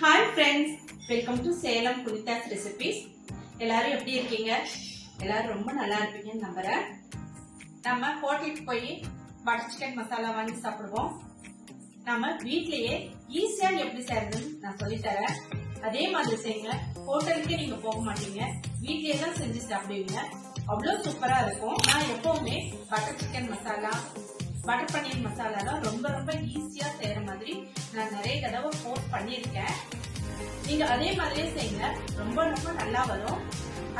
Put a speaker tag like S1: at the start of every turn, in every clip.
S1: Hi friends, welcome to Salem Punitas Recipes. எல்லாரும் எப்படி இருக்கீங்க? எல்லாரும் ரொம்ப நல்லா இருப்பீங்கன்னு நம்புறேன். நம்ம ஹோட்டலுக்கு போய் பட்டர் சிக்கன் மசாலா வாங்கி சாப்பிடுவோம். நம்ம வீட்லயே ஈஸியா எப்படி செய்யறதுன்னு நான் சொல்லி தரேன். அதே மாதிரி செய்யுங்க. ஹோட்டலுக்கே நீங்க போக மாட்டீங்க, வீட்லயே தான் செஞ்சு சாப்பிடுவீங்க. அவ்வளவு சூப்பரா இருக்கும். நான் எப்பவுமே butter chicken masala, butter paneer masala தான் ரொம்ப ரொம்ப ஈஸியா செய்யற மாதிரி நான் நிறைய தடவை போஸ்ட் பண்ணியிருக்கேன். நீங்க அதே மாதிரியே செய்யுங்க, ரொம்ப ரொம்ப நல்லா வரும்.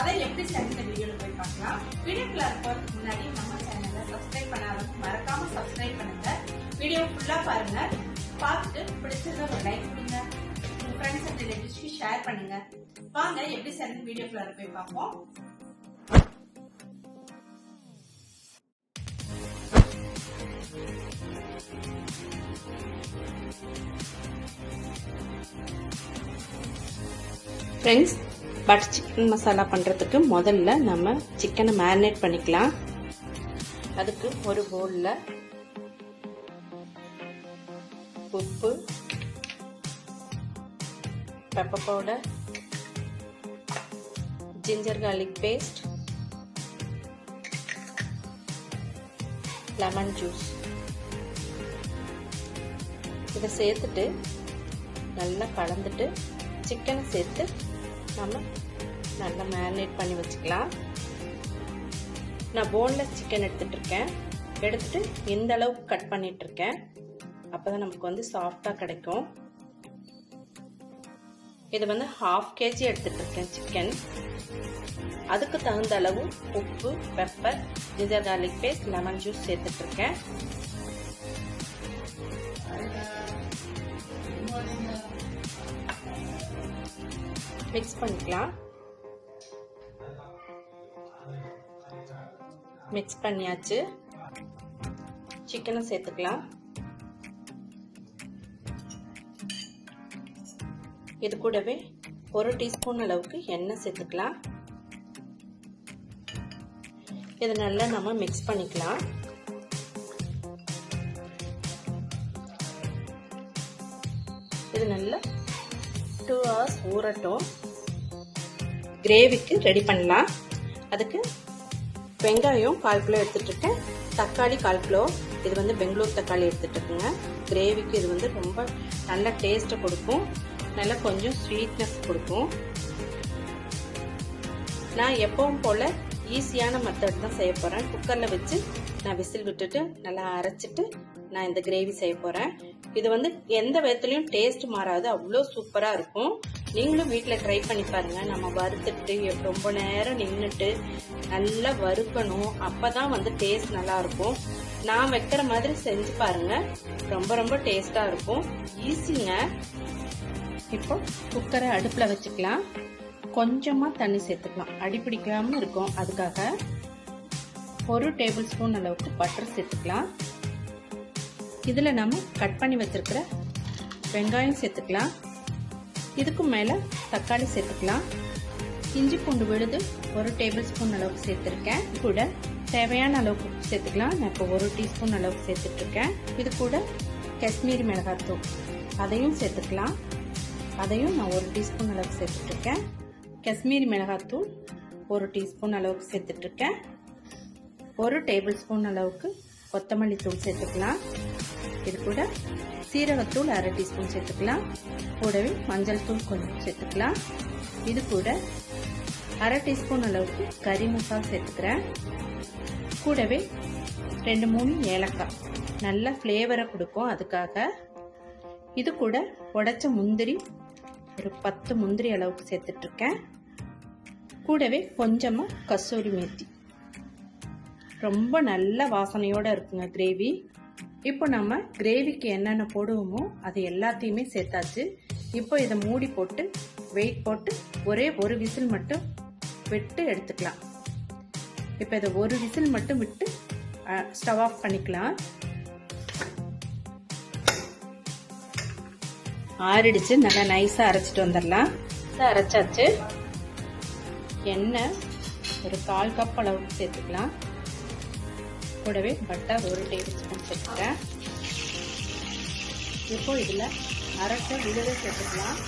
S1: அதை எப்படி செய்யுங்க வீடியோல போய் பார்க்கலாம். வீடியோக்குள்ள போறதுக்கு முன்னாடி நம்ம சேனலை சப்ஸ்கிரைப் பண்ணாதவங்க மறக்காம சப்ஸ்கிரைப் பண்ணுங்க. வீடியோ ஃபுல்லா பாருங்க. பார்த்துட்டு பிடிச்சத ஒரு லைக் கொடுங்க. உங்க ஃப்ரெண்ட்ஸ் அண்ட் ரிலேட்டிவ்ஸ்க்கு ஷேர் பண்ணுங்க. வாங்க எப்படி செய்யுங்க வீடியோக்குள்ள போய் பார்ப்போம். ஃப்ரெண்ட்ஸ், பட்டர் சிக்கன் மசாலா பண்ணுறதுக்கு முதல்ல நம்ம சிக்கனை மேரினேட் பண்ணிக்கலாம். அதுக்கு ஒரு பவுலில் உப்பு, pepper powder, ginger garlic paste, lemon juice இதை சேர்த்துட்டு நல்லா கலந்துட்டு சிக்கனை சேர்த்து நம்ம நல்லா மேரினேட் பண்ணி வச்சுக்கலாம். நான் போன்லெஸ் சிக்கன் எடுத்துட்டு இந்த அளவுக்கு கட் பண்ணிட்டு இருக்கேன். அப்பதான் நமக்கு வந்து சாஃப்டா கிடைக்கும். இது வந்து 1/2 kg எடுத்துட்டு இருக்கேன் சிக்கன். அதுக்கு தகுந்த அளவு உப்பு, pepper, ginger garlic paste, lemon juice சேர்த்துட்டு இருக்கேன். மிக்ஸ் பண்ணிக்கலாம். மிக்ஸ் பண்ணியாச்சு. சிக்கனை சேர்த்துக்கலாம். இது கூடவே 1 டீஸ்பூன் அளவுக்கு எண்ணெய் சேர்த்துக்கலாம். இது நல்லா நம்ம மிக்ஸ் பண்ணிக்கலாம். இது நல்லா 2 hours ஊறட்டும். கிரேவிக்கு ரெடி பண்ணலாம். அதுக்கு வெங்காயம் 1/4 கிலோ எடுத்துட்டு இருக்கேன். தக்காளி 1/4 கிலோ. இது வந்து பெங்களூர் தக்காளி எடுத்துட்டு இருக்குங்க. கிரேவிக்கு இது வந்து ரொம்ப நல்ல டேஸ்ட்டை கொடுக்கும், நல்லா கொஞ்சம் ஸ்வீட்னஸ் கொடுக்கும். நான் எப்பவும் போல ஈஸியான மெத்தட் தான் செய்ய போறேன். குக்கர்ல வச்சு நான் விசில் விட்டுட்டு நல்லா அரைச்சிட்டு நான் இந்த கிரேவி செய்ய போறேன். இது வந்து எந்த விதத்துலயும் டேஸ்ட் மாறாது, அவ்வளோ சூப்பரா இருக்கும். நீங்களும் வீட்டுல ட்ரை பண்ணி பாருங்க. நம்ம வறுத்துட்டு ரொம்ப நேரம் நின்றுட்டு நல்லா வறுக்கணும், அப்பதான் வந்து டேஸ்ட் நல்லா இருக்கும். நான் வைக்கிற மாதிரி செஞ்சு பாருங்க, ரொம்ப ரொம்ப டேஸ்டா இருக்கும். ஈஸிங்க. இப்போ குக்கரை அடுப்புல வச்சுக்கலாம். கொஞ்சமா தண்ணி சேர்த்துக்கலாம், அடிப்பிடிக்காம இருக்கும். அதுக்காக 1 டேபிள் ஸ்பூன் அளவுக்கு பட்டர் சேர்த்துக்கலாம். இதுல நம்ம கட் பண்ணி வச்சிருக்கிற வெங்காயம் சேர்த்துக்கலாம். இதுக்கு மேல தக்காளி சேர்த்துக்கலாம். இஞ்சி பூண்டு விழுது 1 டேபிள் ஸ்பூன் அளவுக்கு சேர்த்திருக்கேன். கூட தேவையான அளவுக்கு உப்பு சேர்த்துக்கலாம். நான் இப்போ 1 டீஸ்பூன் அளவுக்கு சேர்த்துட்டு இருக்கேன். இது கூட காஷ்மீரி மிளகாய்த்தூள் அதையும் சேர்த்துக்கலாம். அதையும் நான் 1 டீஸ்பூன் அளவுக்கு சேர்த்துட்டு இருக்கேன். காஷ்மீரி மிளகாய்த்தூள் 1 டீஸ்பூன் அளவுக்கு சேர்த்துட்டு இருக்கேன். 1 டேபிள் ஸ்பூன் அளவுக்கு கொத்தமல்லி தூள் சேர்த்துக்கலாம். இது கூட சீரகத்தூள் 1/2 டீஸ்பூன் சேர்த்துக்கலாம். கூடவே மஞ்சள் தூள் கொஞ்சம் சேர்த்துக்கலாம். இது கூட 1/2 டீஸ்பூன் அளவுக்கு கறி மசாலா சேர்த்துக்கிறேன். கூடவே 2-3 ஏலக்காய் நல்ல ஃப்ளேவரை கொடுக்கும், அதுக்காக. இது கூட உடைச்ச முந்திரி ஒரு 10 முந்திரி அளவுக்கு சேர்த்துட்டு இருக்கேன். கூடவே கொஞ்சமா கசூரி மேத்தி. ரொம்ப நல்ல வாசனையோட இருக்குங்க கிரேவி. இப்போ நம்ம கிரேவிக்கு என்னென்ன போடுவோமோ அது எல்லாத்தையுமே சேர்த்தாச்சு. இப்போ இதை மூடி போட்டு வெயிட் போட்டு ஒரே ஒரு விசில் மட்டும் விட்டு எடுத்துக்கலாம். இப்போ இதை ஒரு விசில் மட்டும் விட்டு ஸ்டவ் ஆஃப் பண்ணிக்கலாம். ஆறிடுச்சு. நல்லா நைஸா அரைச்சிட்டு வந்துடலாம். அரைச்சாச்சு. எண்ணெய் ஒரு 1/4 கப் அளவுக்கு சேர்த்துக்கலாம். கூடவே பட்டர் 1 டேபிள் ஸ்பூன் சேர்த்துக்கிறேன். இப்போ இதில் அரைச்ச விழுதை சேர்த்துக்கலாம்.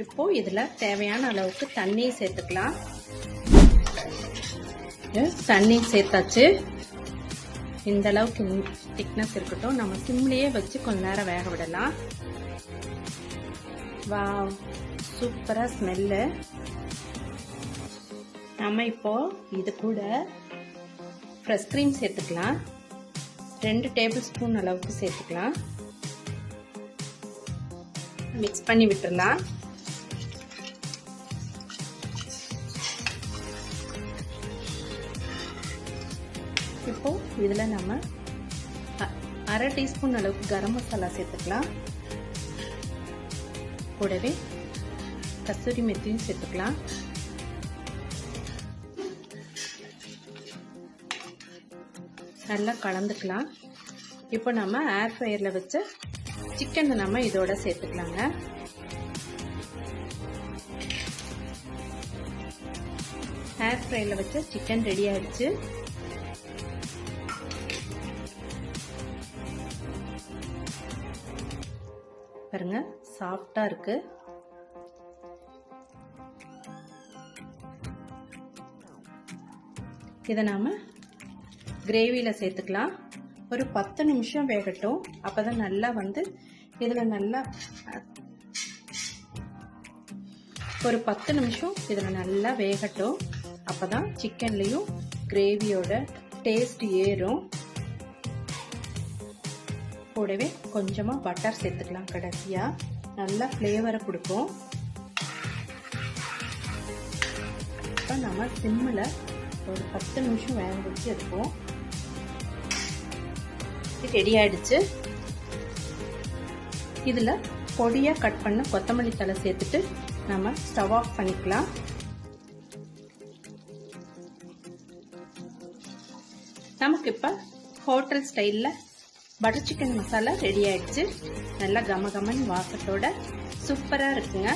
S1: இப்போ இதுல தேவையான அளவுக்கு தண்ணி சேர்த்துக்கலாம். தண்ணி சேர்த்தாச்சு. இந்த அளவுக்கு திக்னஸ் இருக்கட்டும். நம்ம சிம்லயே வச்சு கொஞ்ச நேரம் வேக விடலாம். வாவ், சூப்பரா ஸ்மெல்லு. நம்ம இப்போ இது கூட ஃப்ரெஷ் க்ரீம் சேர்த்துக்கலாம். 2 டேபிள் ஸ்பூன் அளவுக்கு சேர்த்துக்கலாம். மிக்ஸ் பண்ணி விட்டுறலாம். இப்போ இதுல நம்ம 1/2 டீஸ்பூன் அளவுக்கு கரம் மசாலா சேர்த்துக்கலாம். கூடவே கஸ்தூரி மெத்தியும் சேர்த்துக்கலாம். நல்லா கலந்துக்கலாம். இப்போ நம்ம ஏர் ஃப்ரையர்ல வச்ச சிக்கன் நம்ம இதோட சேர்த்துக்கலாங்க. ஏர் ஃப்ரையர்ல வச்ச சிக்கன் ரெடி ஆயிடுச்சு. பாருங்க, சாஃப்டா இருக்கு. இதை நாம கிரேவியில சேர்த்துக்கலாம். ஒரு 10 நிமிஷம் வேகட்டும். அப்பதான் நல்லா இதுல நல்லா ஒரு 10 நிமிஷம் இதுல நல்லா வேகட்டும். அப்பதான் சிக்கன்லயும் கிரேவியோட டேஸ்ட் ஏறும். கூடவே கொஞ்சமா பட்டர் சேர்த்துக்கலாம். கடைசியா நல்லா ஃப்ளேவரை கொடுக்கும். இப்போ நம்ம சிம்மில் ஒரு 10 நிமிஷம் வேக வச்சு எடுப்போம். ரெடி ஆயிடுச்சு. இதுல பொடியா கட் பண்ண கொத்தமல்லி தழை சேர்த்துட்டு நம்ம ஸ்டவ் ஆஃப் பண்ணிக்கலாம். நமக்கு இப்ப ஹோட்டல் ஸ்டைல்ல பட்டர் சிக்கன் மசாலா ரெடி ஆயிடுச்சு. நல்லா கம கமன் வாசத்தோட சூப்பரா இருக்குங்க.